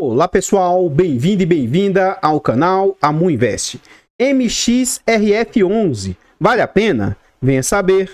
Olá pessoal, bem-vindo e bem-vinda ao canal AmuInvest. MXRF11, vale a pena? Venha saber.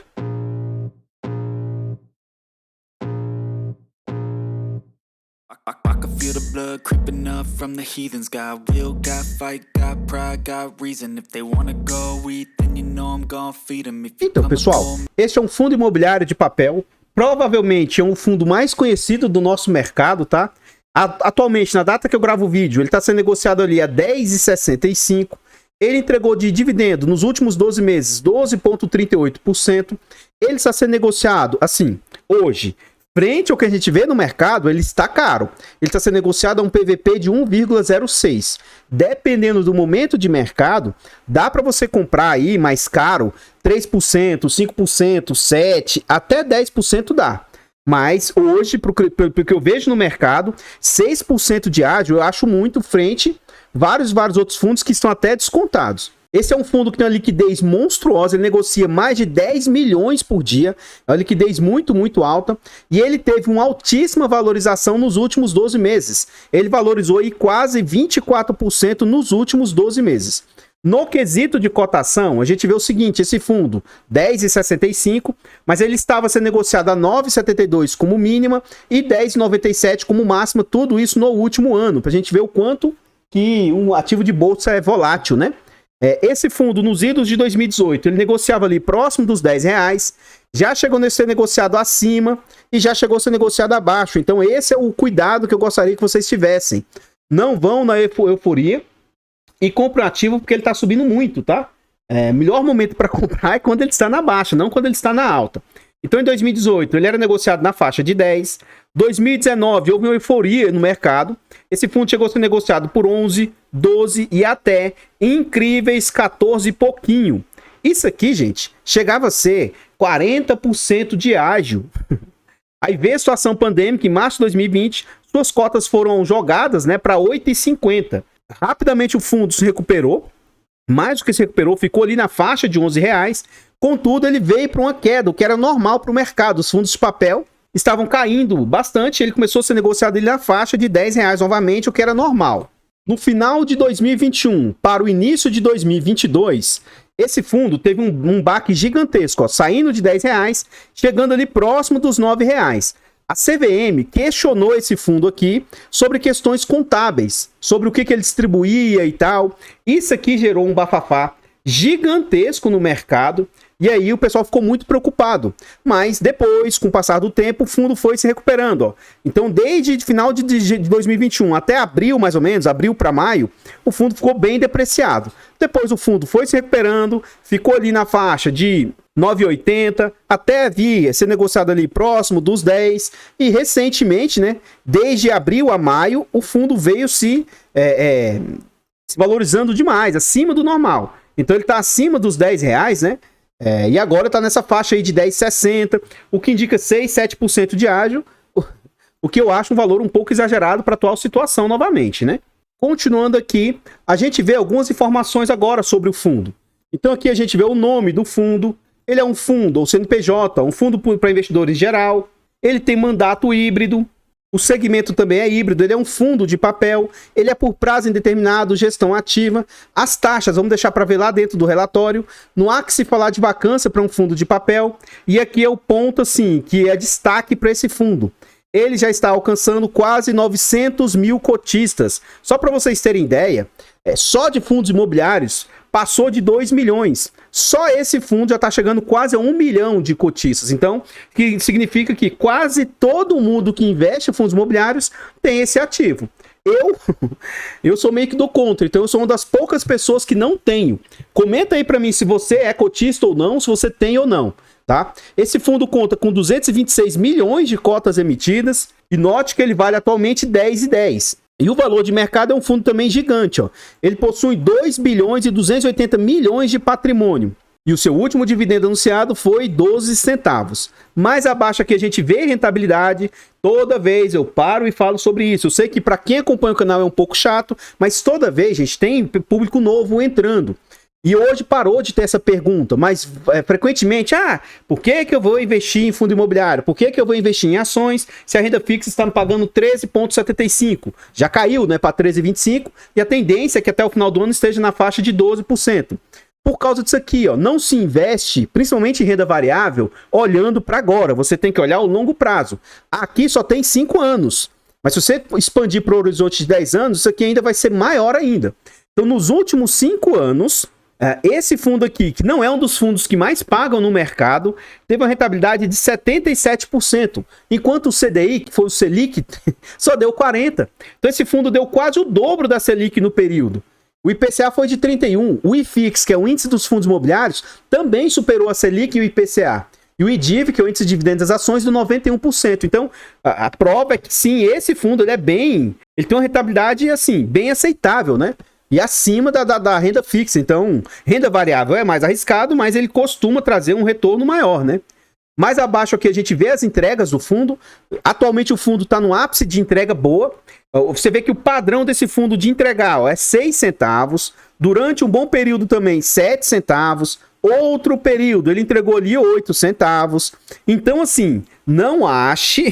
I can feel the blood creeping up from the heathens. Got will, got fight, got pride, got reason. If they wanna go eat, then you know I'm gonna feed them. Então pessoal, este é um fundo imobiliário de papel. Provavelmente é um fundo mais conhecido do nosso mercado, tá? Atualmente, na data que eu gravo o vídeo, ele está sendo negociado ali a R$10,65. Ele entregou de dividendo nos últimos 12 meses 12,38%. Ele está sendo negociado, assim, hoje, frente ao que a gente vê no mercado, ele está caro. Ele está sendo negociado a um PVP de 1,06. Dependendo do momento de mercado, dá para você comprar aí mais caro, 3%, 5%, 7%, até 10% dá. Mas hoje, pelo que eu vejo no mercado, 6% de ágio eu acho muito frente vários outros fundos que estão até descontados. Esse é um fundo que tem uma liquidez monstruosa, ele negocia mais de 10 milhões por dia, é uma liquidez muito alta, e ele teve uma altíssima valorização nos últimos 12 meses. Ele valorizou aí quase 24% nos últimos 12 meses. No quesito de cotação, a gente vê o seguinte, esse fundo, R$10,65, mas ele estava sendo negociado a R$9,72 como mínima e R$10,97 como máxima, tudo isso no último ano, para a gente ver o quanto que um ativo de bolsa é volátil, né? Esse fundo, nos idos de 2018, ele negociava ali próximo dos R$10, já chegou a ser negociado acima e já chegou a ser negociado abaixo. Então esse é o cuidado que eu gostaria que vocês tivessem. Não vão na euforia e compra o ativo porque ele está subindo muito, tá? Melhor momento para comprar é quando ele está na baixa, não quando ele está na alta. Então, em 2018, ele era negociado na faixa de 10. 2019, houve uma euforia no mercado. Esse fundo chegou a ser negociado por 11, 12 e até incríveis 14 e pouquinho. Isso aqui, gente, chegava a ser 40% de ágio. Aí veio a situação pandêmica, em março de 2020, suas cotas foram jogadas, né, para 8,50. Rapidamente o fundo se recuperou, mais do que se recuperou, ficou ali na faixa de R$11. Contudo, ele veio para uma queda, o que era normal para o mercado. Os fundos de papel estavam caindo bastante, ele começou a ser negociado ali na faixa de R$10 novamente, o que era normal. No final de 2021 para o início de 2022, esse fundo teve um baque gigantesco, ó, saindo de R$10, chegando ali próximo dos R$9. A CVM questionou esse fundo aqui sobre questões contábeis, sobre o que ele distribuía e tal. Isso aqui gerou um bafafá gigantesco no mercado e aí o pessoal ficou muito preocupado. Mas depois, com o passar do tempo, o fundo foi se recuperando. Ó. Então, desde final de 2021 até abril, mais ou menos, abril para maio, o fundo ficou bem depreciado. Depois o fundo foi se recuperando, ficou ali na faixa de 9,80, até vir ser negociado ali próximo dos 10, e recentemente, né, desde abril a maio, o fundo veio se valorizando demais, acima do normal. Então ele está acima dos R$10, né, e agora está nessa faixa aí de 10,60, o que indica 6, 7% de ágio, o que eu acho um valor um pouco exagerado para a atual situação novamente, né. Continuando aqui, a gente vê algumas informações agora sobre o fundo. Então aqui a gente vê o nome do fundo. Ele é um fundo, ou CNPJ, um fundo para investidores geral. Ele tem mandato híbrido. O segmento também é híbrido. Ele é um fundo de papel. Ele é por prazo indeterminado, gestão ativa. As taxas, vamos deixar para ver lá dentro do relatório. Não há que se falar de vacância para um fundo de papel. E aqui é o ponto, assim, que é destaque para esse fundo. Ele já está alcançando quase 900 mil cotistas. Só para vocês terem ideia, só de fundos imobiliários passou de 2 milhões. Só esse fundo já está chegando quase a 1 milhão de cotistas. Então, que significa que quase todo mundo que investe em fundos imobiliários tem esse ativo. Eu sou meio que do contra, então eu sou uma das poucas pessoas que não tenho. Comenta aí para mim se você é cotista ou não, se você tem ou não. Tá? Esse fundo conta com 226 milhões de cotas emitidas e note que ele vale atualmente 10,10. E o valor de mercado é um fundo também gigante. Ó. Ele possui 2 bilhões e 280 milhões de patrimônio. E o seu último dividendo anunciado foi 12 centavos. Mais abaixo aqui a gente vê rentabilidade. Toda vez eu paro e falo sobre isso. Eu sei que para quem acompanha o canal é um pouco chato, mas toda vez, gente, tem público novo entrando. E hoje parou de ter essa pergunta, mas frequentemente, por que eu vou investir em fundo imobiliário? Por que eu vou investir em ações se a renda fixa está me pagando 13,75? Já caiu, né, para 13,25 e a tendência é que até o final do ano esteja na faixa de 12%. Por causa disso aqui, ó, não se investe, principalmente em renda variável, olhando para agora. Você tem que olhar o longo prazo. Aqui só tem 5 anos, mas se você expandir para o horizonte de 10 anos, isso aqui ainda vai ser maior ainda. Então, nos últimos 5 anos... esse fundo aqui, que não é um dos fundos que mais pagam no mercado, teve uma rentabilidade de 77%, enquanto o CDI, que foi o Selic, só deu 40%. Então esse fundo deu quase o dobro da Selic no período. O IPCA foi de 31%. O IFIX, que é o índice dos fundos imobiliários, também superou a Selic e o IPCA. E o IDIV, que é o índice de dividendos das ações, de 91%. Então, a prova é que sim, esse fundo ele tem uma rentabilidade assim, bem aceitável, né? E acima da renda fixa. Então, renda variável é mais arriscado, mas ele costuma trazer um retorno maior, né? Mais abaixo aqui a gente vê as entregas do fundo. Atualmente o fundo está no ápice de entrega boa. Você vê que o padrão desse fundo de entregar é 6 centavos. Durante um bom período também, 7 centavos. Outro período, ele entregou ali 8 centavos. Então, assim, não ache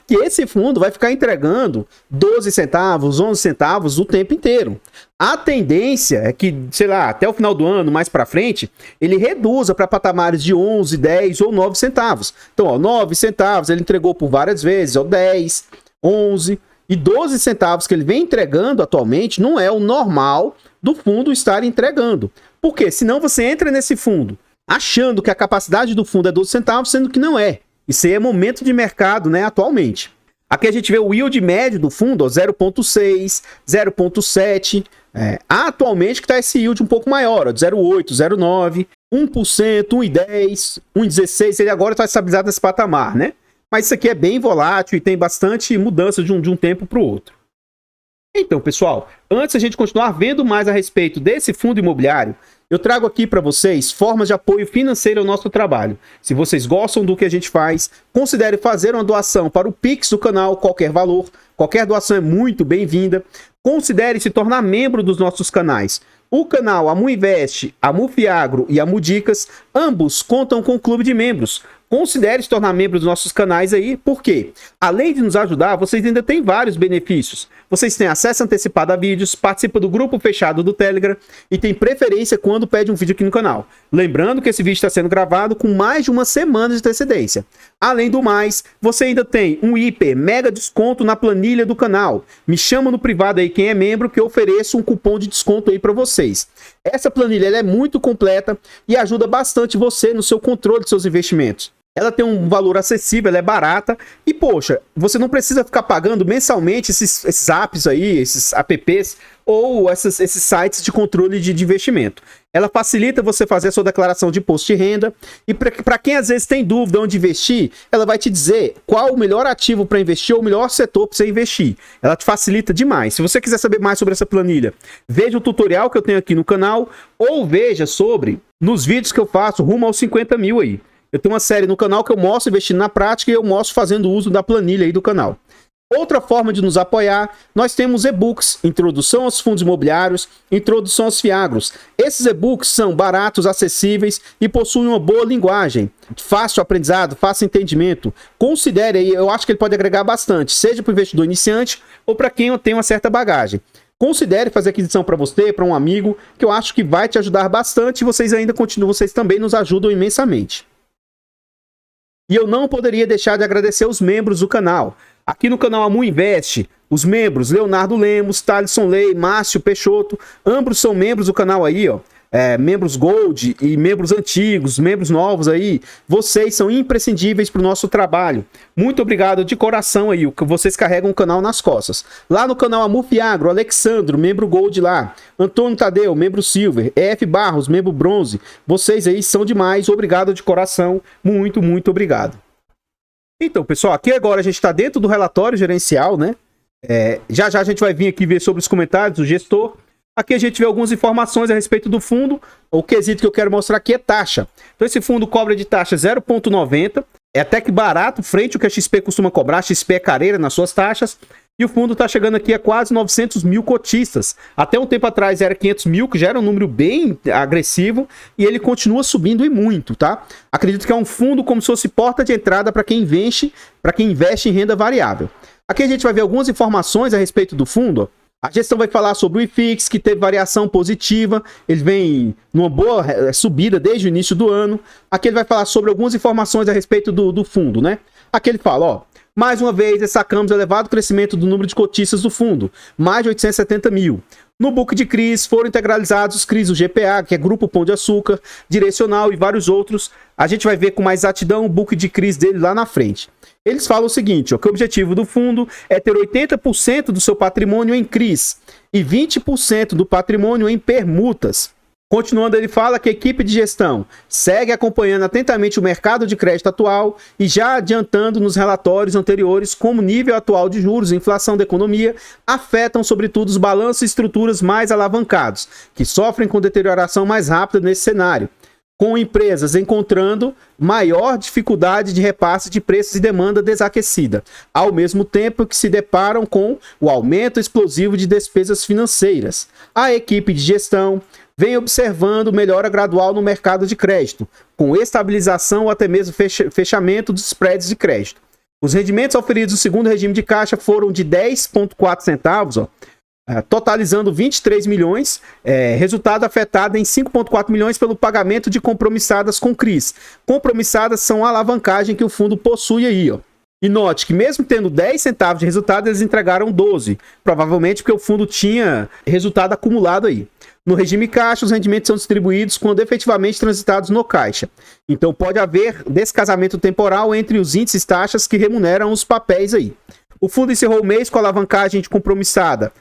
que esse fundo vai ficar entregando 12 centavos, 11 centavos o tempo inteiro. A tendência é que, sei lá, até o final do ano, mais para frente, ele reduza para patamares de 11, 10 ou 9 centavos. Então, ó, 9 centavos ele entregou por várias vezes, ó, 10, 11 e 12 centavos que ele vem entregando atualmente não é o normal do fundo estar entregando. Por quê? Senão você entra nesse fundo achando que a capacidade do fundo é 12 centavos, sendo que não é. Isso aí é momento de mercado, né, atualmente. Aqui a gente vê o yield médio do fundo, 0,6, 0,7. Atualmente que está esse yield um pouco maior, ó, de 0,8, 0,9, 1%, 1,10, 1,16. Ele agora está estabilizado nesse patamar, né? Mas isso aqui é bem volátil e tem bastante mudança de um tempo para o outro. Então, pessoal, antes a gente continuar vendo mais a respeito desse fundo imobiliário, eu trago aqui para vocês formas de apoio financeiro ao nosso trabalho. Se vocês gostam do que a gente faz, considere fazer uma doação para o Pix do canal, qualquer valor. Qualquer doação é muito bem-vinda. Considere se tornar membro dos nossos canais. O canal Amuinvest, Amufiagro e Amudicas, ambos contam com um clube de membros. Considere se tornar membro dos nossos canais aí, porque além de nos ajudar, vocês ainda têm vários benefícios. Vocês têm acesso antecipado a vídeos, participam do grupo fechado do Telegram e tem preferência quando pede um vídeo aqui no canal. Lembrando que esse vídeo está sendo gravado com mais de uma semana de antecedência. Além do mais, você ainda tem um hiper mega desconto na planilha do canal. Me chama no privado aí quem é membro que eu ofereço um cupom de desconto aí para vocês. Essa planilha ela é muito completa e ajuda bastante você no seu controle de seus investimentos. Ela tem um valor acessível, ela é barata e, poxa, você não precisa ficar pagando mensalmente esses apps aí, esses apps ou esses sites de controle de investimento. Ela facilita você fazer a sua declaração de imposto de renda e para quem às vezes tem dúvida onde investir, ela vai te dizer qual o melhor ativo para investir ou o melhor setor para você investir. Ela te facilita demais. Se você quiser saber mais sobre essa planilha, veja o tutorial que eu tenho aqui no canal ou veja nos vídeos que eu faço rumo aos 50 mil aí. Eu tenho uma série no canal que eu mostro investindo na prática e eu mostro fazendo uso da planilha aí do canal. Outra forma de nos apoiar, nós temos e-books, Introdução aos Fundos Imobiliários, Introdução aos Fiagros. Esses e-books são baratos, acessíveis e possuem uma boa linguagem. Fácil aprendizado, fácil entendimento. Considere aí, eu acho que ele pode agregar bastante, seja para o investidor iniciante ou para quem tem uma certa bagagem. Considere fazer aquisição para você, para um amigo, que eu acho que vai te ajudar bastante e vocês também nos ajudam imensamente. E eu não poderia deixar de agradecer os membros do canal. Aqui no canal Amuinvest, os membros Leonardo Lemos, Thalisson Lei, Márcio Peixoto, ambos são membros do canal aí, ó. Membros Gold e membros antigos, membros novos aí, vocês são imprescindíveis para o nosso trabalho. Muito obrigado de coração aí, o que vocês carregam o canal nas costas. Lá no canal Amufiagro, Alexandro, membro Gold lá, Antônio Tadeu, membro Silver, EF Barros, membro Bronze, vocês aí são demais, obrigado de coração, muito, muito obrigado. Então, pessoal, aqui agora a gente está dentro do relatório gerencial, né? Já a gente vai vir aqui ver sobre os comentários do gestor. Aqui a gente vê algumas informações a respeito do fundo. O quesito que eu quero mostrar aqui é taxa. Então esse fundo cobra de taxa 0,90. É até que barato frente ao que a XP costuma cobrar. A XP é careira nas suas taxas. E o fundo está chegando aqui a quase 900 mil cotistas. Até um tempo atrás era 500 mil, que já era um número bem agressivo, e ele continua subindo e muito, tá? Acredito que é um fundo como se fosse porta de entrada para quem investe em renda variável. Aqui a gente vai ver algumas informações a respeito do fundo, ó. A gestão vai falar sobre o IFIX, que teve variação positiva, ele vem numa boa subida desde o início do ano. Aqui ele vai falar sobre algumas informações a respeito do fundo, né? Aqui ele fala, ó, mais uma vez destacamos o elevado crescimento do número de cotistas do fundo, mais de 870 mil. No book de CRIs foram integralizados os CRIs do GPA, que é Grupo Pão de Açúcar, Direcional e vários outros. A gente vai ver com mais exatidão o book de CRIs dele lá na frente. Eles falam o seguinte, ó, que o objetivo do fundo é ter 80% do seu patrimônio em CRIs e 20% do patrimônio em permutas. Continuando, ele fala que a equipe de gestão segue acompanhando atentamente o mercado de crédito atual e já adiantando nos relatórios anteriores como o nível atual de juros e inflação da economia afetam sobretudo os balanços e estruturas mais alavancados, que sofrem com deterioração mais rápida nesse cenário, com empresas encontrando maior dificuldade de repasse de preços e demanda desaquecida, ao mesmo tempo que se deparam com o aumento explosivo de despesas financeiras. A equipe de gestão vem observando melhora gradual no mercado de crédito, com estabilização ou até mesmo fechamento dos spreads de crédito. Os rendimentos oferidos no segundo regime de caixa foram de 10,4 centavos, ó, totalizando 23 milhões, resultado afetado em 5,4 milhões pelo pagamento de compromissadas com CRIs. Compromissadas são a alavancagem que o fundo possui aí, ó. E note que mesmo tendo 10 centavos de resultado, eles entregaram 12, provavelmente porque o fundo tinha resultado acumulado aí. No regime caixa, os rendimentos são distribuídos quando efetivamente transitados no caixa. Então pode haver descasamento temporal entre os índices taxas que remuneram os papéis aí. O fundo encerrou o mês com alavancagem de compromissada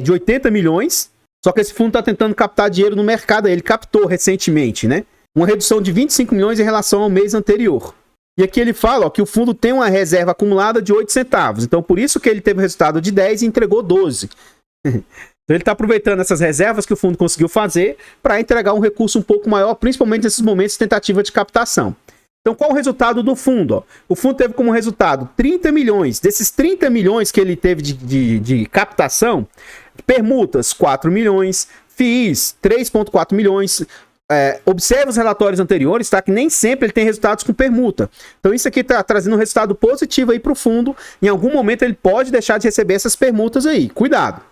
de 80 milhões, só que esse fundo está tentando captar dinheiro no mercado, ele captou recentemente, né? Uma redução de 25 milhões em relação ao mês anterior. E aqui ele fala, ó, que o fundo tem uma reserva acumulada de 8 centavos, então por isso que ele teve o resultado de 10 e entregou 12. Então ele está aproveitando essas reservas que o fundo conseguiu fazer para entregar um recurso um pouco maior, principalmente nesses momentos de tentativa de captação. Então, qual o resultado do fundo? Ó? O fundo teve como resultado 30 milhões. Desses 30 milhões que ele teve de captação, permutas 4 milhões, FIIs 3,4 milhões. Observe os relatórios anteriores, tá? Que nem sempre ele tem resultados com permuta. Então, isso aqui está trazendo um resultado positivo aí para o fundo. Em algum momento ele pode deixar de receber essas permutas aí. Cuidado.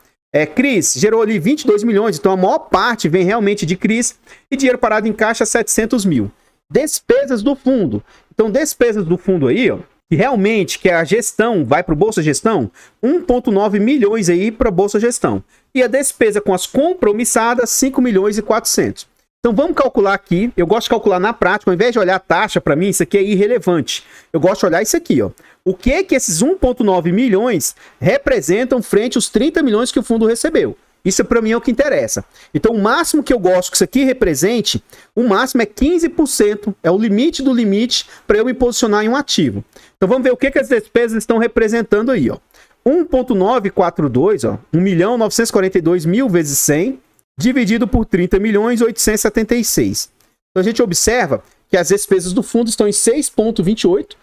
CRIs gerou ali 22 milhões, então a maior parte vem realmente de CRIs e dinheiro parado em caixa 700 mil. Despesas do fundo. Então, despesas do fundo aí, ó, que realmente que a gestão vai para o Bolsa Gestão, 1,9 milhões aí para a Bolsa Gestão. E a despesa com as compromissadas, 5 milhões e 400. Então, vamos calcular aqui. Eu gosto de calcular na prática, ao invés de olhar a taxa, para mim, isso aqui é irrelevante. Eu gosto de olhar isso aqui, ó. O que esses 1,9 milhões representam frente aos 30 milhões que o fundo recebeu? Isso para mim é o que interessa. Então, o máximo que eu gosto que isso aqui represente, o máximo é 15%, é o limite do limite para eu me posicionar em um ativo. Então, vamos ver o que as despesas estão representando aí, ó. 1,942, ó, 1.942.000 vezes 100, dividido por 30 milhões 876. Então, a gente observa que as despesas do fundo estão em 6,28.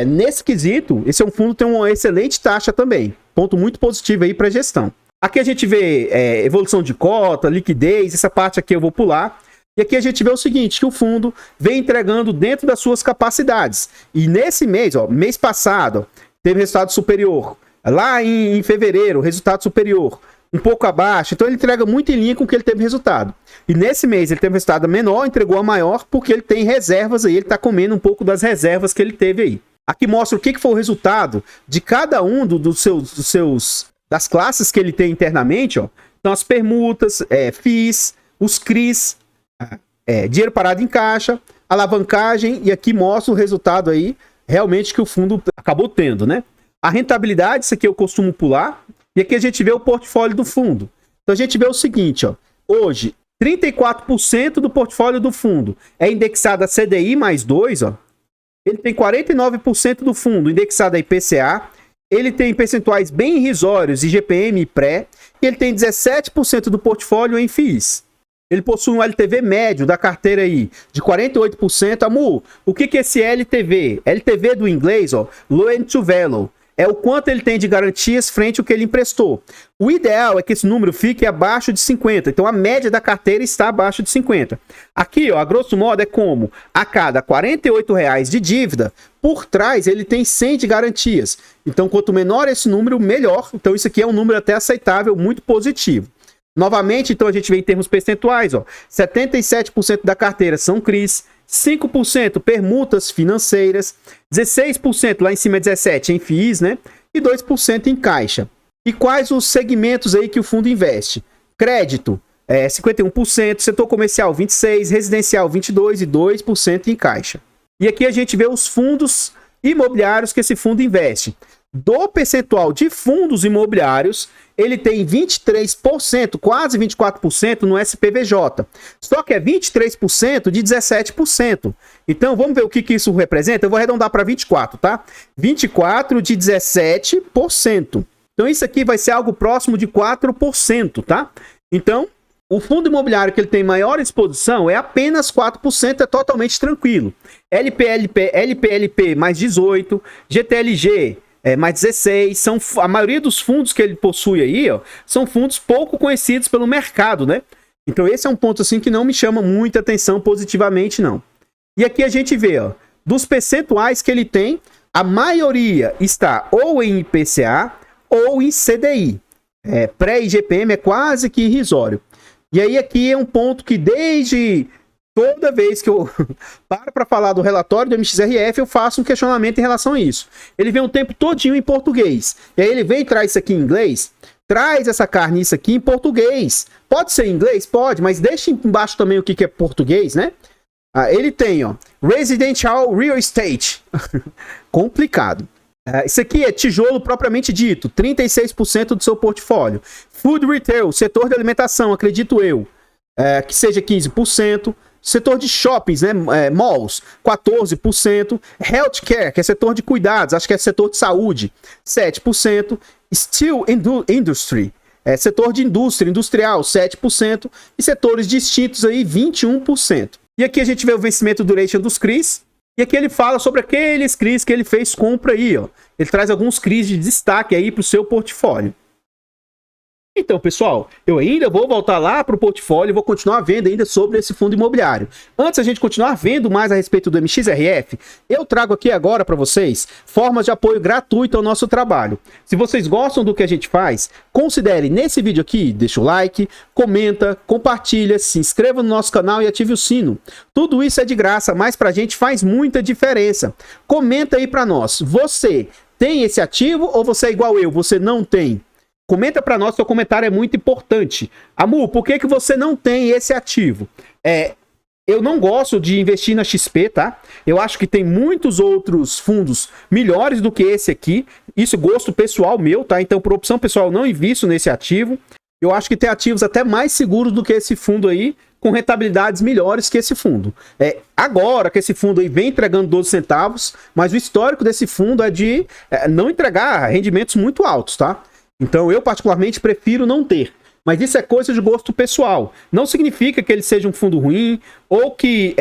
Nesse quesito, esse é um fundo que tem uma excelente taxa também. Ponto muito positivo aí para a gestão. Aqui a gente vê evolução de cota, liquidez, essa parte aqui eu vou pular. E aqui a gente vê o seguinte, que o fundo vem entregando dentro das suas capacidades. E nesse mês, ó, mês passado, teve resultado superior. Lá em fevereiro, resultado superior. Um pouco abaixo. Então ele entrega muito em linha com o que ele teve resultado. E nesse mês ele teve resultado menor, entregou a maior, porque ele tem reservas aí. Ele está comendo um pouco das reservas que ele teve aí. Aqui mostra o que foi o resultado de cada um das classes que ele tem internamente, ó. Então, as permutas, FIIs, os CRIs, dinheiro parado em caixa, alavancagem, e aqui mostra o resultado aí, realmente, que o fundo acabou tendo, né? A rentabilidade, isso aqui eu costumo pular, e aqui a gente vê o portfólio do fundo. Então, a gente vê o seguinte, ó. Hoje, 34% do portfólio do fundo é indexado a CDI mais 2, ó. Ele tem 49% do fundo indexado a IPCA, ele tem percentuais bem irrisórios, IGPM e pré, e ele tem 17% do portfólio em FIIs. Ele possui um LTV médio da carteira aí de 48%. Amu, o que é esse LTV? LTV do inglês, ó, Loan to Value. é o quanto ele tem de garantias frente ao que ele emprestou. O ideal é que esse número fique abaixo de 50. Então, a média da carteira está abaixo de 50. Aqui, ó, a grosso modo, é como a cada R$ 48,00 de dívida, por trás ele tem 100 de garantias. Então, quanto menor esse número, melhor. Então, isso aqui é um número até aceitável, muito positivo. Novamente, então, a gente vê em termos percentuais, ó, 77% da carteira são CRIs, 5% permutas financeiras, 16%, lá em cima é 17% em FIIs, né? E 2% em caixa. E quais os segmentos aí que o fundo investe? Crédito, 51%, setor comercial 26%, residencial 22% e 2% em caixa. E aqui a gente vê os fundos imobiliários que esse fundo investe. Do percentual de fundos imobiliários, ele tem 23%, quase 24% no SPVJ. Só que é 23% de 17%. Então, vamos ver o que isso representa? Eu vou arredondar para 24%, tá? 24% de 17%. Então, isso aqui vai ser algo próximo de 4%, tá? Então, o fundo imobiliário que ele tem maior exposição é apenas 4%, é totalmente tranquilo. LPLP mais 18%, GTLG mais 16, a maioria dos fundos que ele possui aí, ó, são fundos pouco conhecidos pelo mercado, né? Então esse é um ponto assim que não me chama muita atenção positivamente, não. E aqui a gente vê, ó, dos percentuais que ele tem, a maioria está ou em IPCA ou em CDI. Pré-IGPM é quase que irrisório. E aí aqui é um ponto que desde toda vez que eu paro para falar do relatório do MXRF, eu faço um questionamento em relação a isso. Ele vem o tempo todinho em português. E aí ele vem e traz isso aqui em inglês. Traz essa carniça aqui em português. Pode ser em inglês? Pode, mas deixa embaixo também o que é português, né? Ele tem, ó, Residential Real Estate. Complicado. Isso aqui é tijolo propriamente dito, 36% do seu portfólio. Food Retail, setor de alimentação, acredito eu, que seja 15%. Setor de shoppings, né, malls, 14%. Healthcare, que é setor de cuidados, acho que é setor de saúde, 7%. Steel Industry, setor de indústria, industrial, 7%. E setores distintos aí, 21%. E aqui a gente vê o vencimento duration dos CRIs. E aqui ele fala sobre aqueles CRIs que ele fez compra aí, ó. Ele traz alguns CRIs de destaque aí para o seu portfólio. Então, pessoal, eu ainda vou voltar lá para o portfólio e vou continuar vendo ainda sobre esse fundo imobiliário. Antes a gente continuar vendo mais a respeito do MXRF, eu trago aqui agora para vocês formas de apoio gratuito ao nosso trabalho. Se vocês gostam do que a gente faz, considere nesse vídeo aqui, deixa o like, comenta, compartilha, se inscreva no nosso canal e ative o sino. Tudo isso é de graça, mas para a gente faz muita diferença. Comenta aí para nós, você tem esse ativo ou você é igual eu, você não tem? Comenta para nós, seu comentário é muito importante. Amu, por que você não tem esse ativo? Eu não gosto de investir na XP, tá? Eu acho que tem muitos outros fundos melhores do que esse aqui. Isso é gosto pessoal meu, tá? Então, por opção pessoal, eu não invisto nesse ativo. Eu acho que tem ativos até mais seguros do que esse fundo aí, com rentabilidades melhores que esse fundo. Agora que esse fundo aí vem entregando 12 centavos, mas o histórico desse fundo é de não entregar rendimentos muito altos, tá? Então, eu particularmente prefiro não ter. Mas isso é coisa de gosto pessoal. Não significa que ele seja um fundo ruim ou que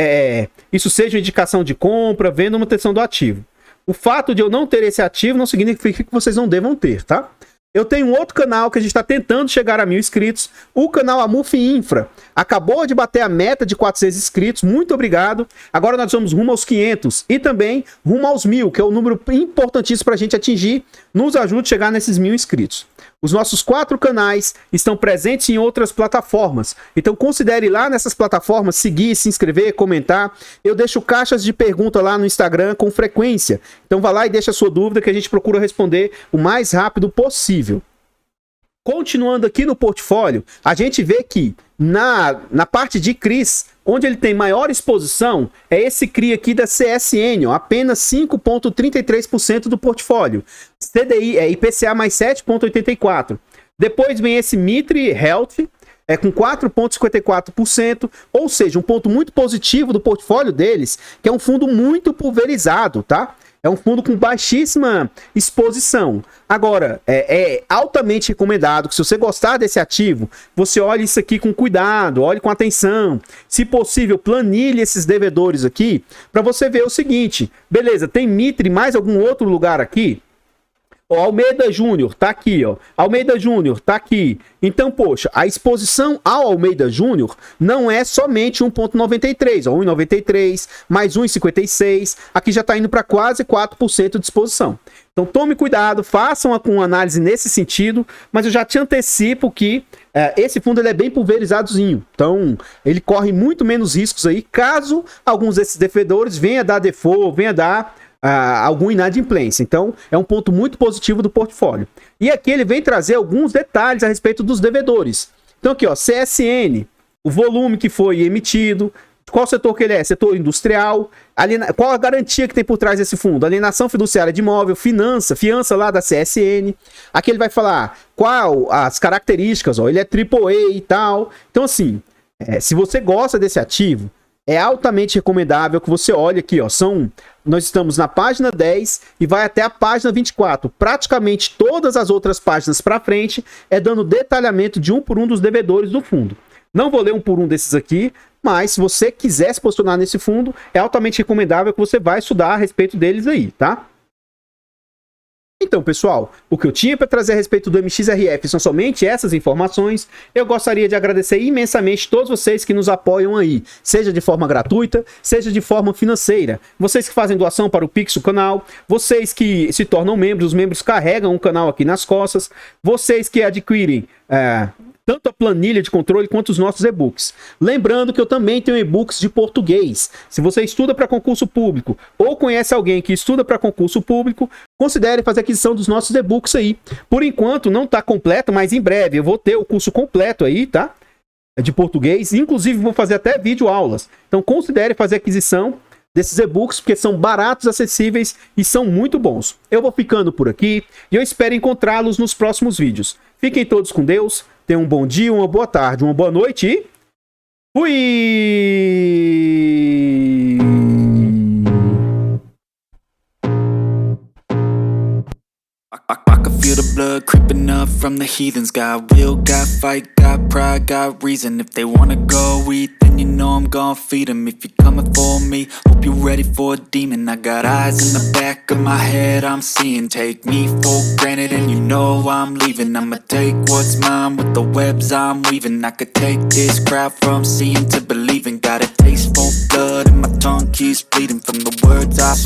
isso seja uma indicação de compra, venda ou manutenção do ativo. O fato de eu não ter esse ativo não significa que vocês não devam ter, tá? Eu tenho um outro canal que a gente está tentando chegar a 1000 inscritos, o canal Amuf Infra. Acabou de bater a meta de 400 inscritos, muito obrigado. Agora nós vamos rumo aos 500 e também rumo aos 1000, que é o número importantíssimo para a gente atingir. Nos ajude a chegar nesses 1000 inscritos. Os nossos 4 canais estão presentes em outras plataformas. Então considere lá nessas plataformas seguir, se inscrever, comentar. Eu deixo caixas de pergunta lá no Instagram com frequência. Então vá lá e deixa a sua dúvida que a gente procura responder o mais rápido possível. Continuando aqui no portfólio, a gente vê que na parte de CRIs, onde ele tem maior exposição, é esse CRI aqui da CSN, ó, apenas 5,33% do portfólio. CDI é IPCA mais 7,84%. Depois vem esse Mitre Health, com 4,54%, ou seja, um ponto muito positivo do portfólio deles, que é um fundo muito pulverizado, tá? É um fundo com baixíssima exposição. Agora, é altamente recomendado que se você gostar desse ativo, você olhe isso aqui com cuidado, olhe com atenção. Se possível, planilhe esses devedores aqui para você ver o seguinte. Beleza, tem Mitre mais algum outro lugar aqui? Ó, Almeida Júnior tá aqui, ó. Almeida Júnior tá aqui. Então, poxa, a exposição ao Almeida Júnior não é somente 1,93, ó, 1,93 mais 1,56. Aqui já tá indo para quase 4% de exposição. Então, tome cuidado, façam uma análise nesse sentido, mas eu já te antecipo que esse fundo ele é bem pulverizadozinho. Então, ele corre muito menos riscos aí, caso alguns desses devedores venha dar default, venha dar alguma inadimplência. Então, é um ponto muito positivo do portfólio. E aqui ele vem trazer alguns detalhes a respeito dos devedores. Então, aqui, ó, CSN, o volume que foi emitido, qual setor que ele é? Setor industrial. Qual a garantia que tem por trás desse fundo? Alienação fiduciária de imóvel, fiança lá da CSN. Aqui ele vai falar qual as características, ó, ele é AAA e tal. Então, assim, se você gosta desse ativo, é altamente recomendável que você olhe aqui, ó, nós estamos na página 10 e vai até a página 24. Praticamente todas as outras páginas para frente é dando detalhamento de um por um dos devedores do fundo. Não vou ler um por um desses aqui, mas se você quiser se posicionar nesse fundo, é altamente recomendável que você vá estudar a respeito deles aí, tá? Então, pessoal, o que eu tinha para trazer a respeito do MXRF são somente essas informações. Eu gostaria de agradecer imensamente todos vocês que nos apoiam aí, seja de forma gratuita, seja de forma financeira. Vocês que fazem doação para o Pix do canal, vocês que se tornam membros, os membros carregam o canal aqui nas costas, vocês que adquirem tanto a planilha de controle quanto os nossos e-books. Lembrando que eu também tenho e-books de português. Se você estuda para concurso público ou conhece alguém que estuda para concurso público, considere fazer aquisição dos nossos e-books aí. Por enquanto não está completo, mas em breve eu vou ter o curso completo aí, tá? De português. Inclusive vou fazer até vídeo aulas. Então considere fazer aquisição desses e-books, porque são baratos, acessíveis e são muito bons. Eu vou ficando por aqui e eu espero encontrá-los nos próximos vídeos. Fiquem todos com Deus. Tenham um bom dia, uma boa tarde, uma boa noite e fui! I can feel the blood creeping up from the heathens. Got will, got fight, got pride, got reason. If they wanna go eat, then you know I'm gon' feed them. If you're coming for me, hope you're ready for a demon. I got eyes in the back of my head, I'm seeing. Take me for granted and you know I'm leaving. I'ma take what's mine with the webs I'm weaving. I could take this crowd from seeing to believing. Got a taste for blood and my tongue keeps bleeding from the words I